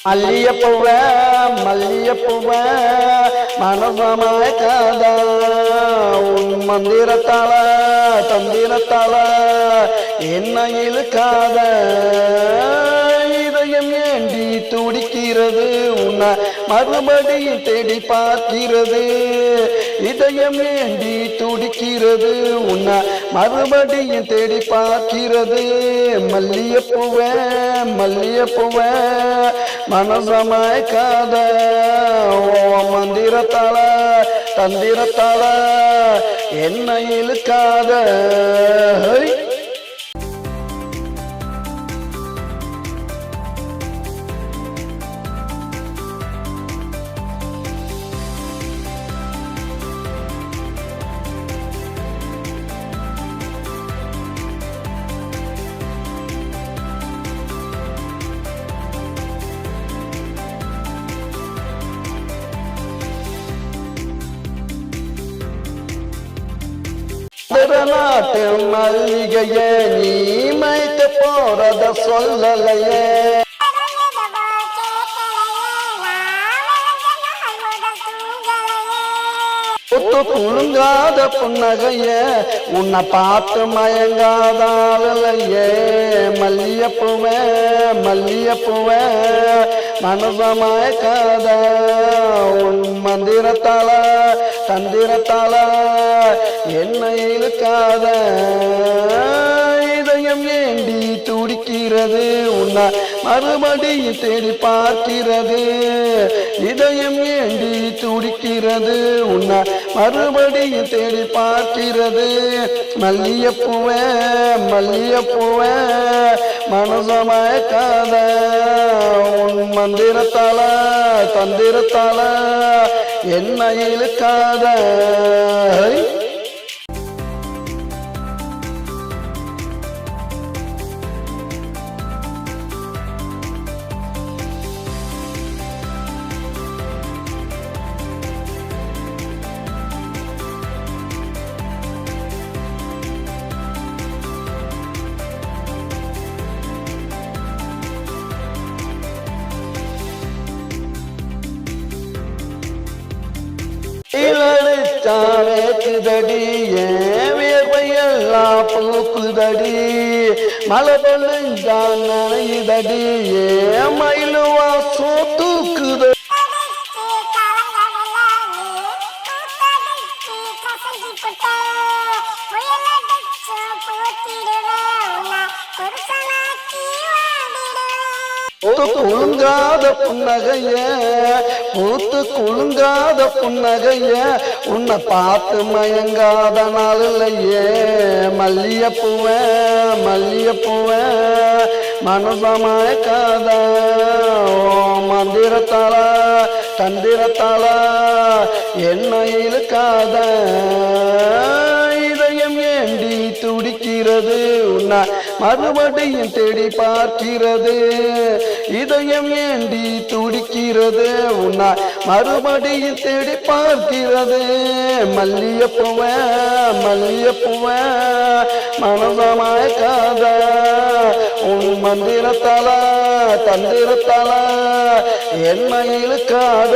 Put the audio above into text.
மல்லியப்பூவ மல்லியப்பூவ மனசமயக்காத உன் மந்திரத்தால தந்திரத்தால என்ன இழுக்காத இதயம் ஏண்டி துடிக்கிறது உன்னை மறுபடியும் தேடி பார்க்கிறது இதயம் ஏண்டி துடிக்கிறது உன்னை மறுபடியும் தேடி பார்க்கிறது மல்லியப்பூவ மல்லியப்பூவ மனசமயக்காத மந்திரத்தால தந்திரத்தால என்ன இழுக்காத நாட்டு மல்லிகைய நீ மைத்து போறத சொல்லலையே குலுங்காத புன்னகைய உன்னை பார்த்து மயங்காதாலையே மல்லியப்பூவ மல்லியப்பூவ மனசமயக்காத உன் மந்திரத்தால தந்திரத்தால என்ன இழுக்காத இதயம் ஏண்டி துடிக்கிறது உன்னை மறுபடியும் தேடி பார்க்கிறது இதயம் ஏண்டி துடிக்கிறது உன்னை மறுபடியும் தேடி பார்க்கிறது மல்லியப்பூவ மல்லியப்பூவ மனசமயக்காத உன் மந்திரத்தால தந்திரத்தால என்ன இழுக்காத வேக்குதடி வியர்வையெல்லாம் பூக்குதடி மழை பொழுஞ்சான் நனையுதடி மயிலுவா சோத்துக்குது குலுங்காத புன்னகைய பூத்து குலுங்காத புன்னகைய உன்னை பார்த்து மயங்காத நாள் இல்லையே மல்லியப்பூவ மல்லியப்பூவ மனசமயக்காத மந்திரத்தால தந்திரத்தால என்ன இழுக்காத இதயம் ஏண்டி துடிக்கிறது உன்னை மறுபடியும் தேடி பார்க்கிறது இதயம் ஏண்டி துடிக்கிறது உன்னை மறுபடியும் தேடி பார்க்கிறது மல்லியப்பூவ மல்லியப்பூவ மனசமயக்காத உன் மந்திரத்தால தந்திரத்தால என்ன இழுக்காத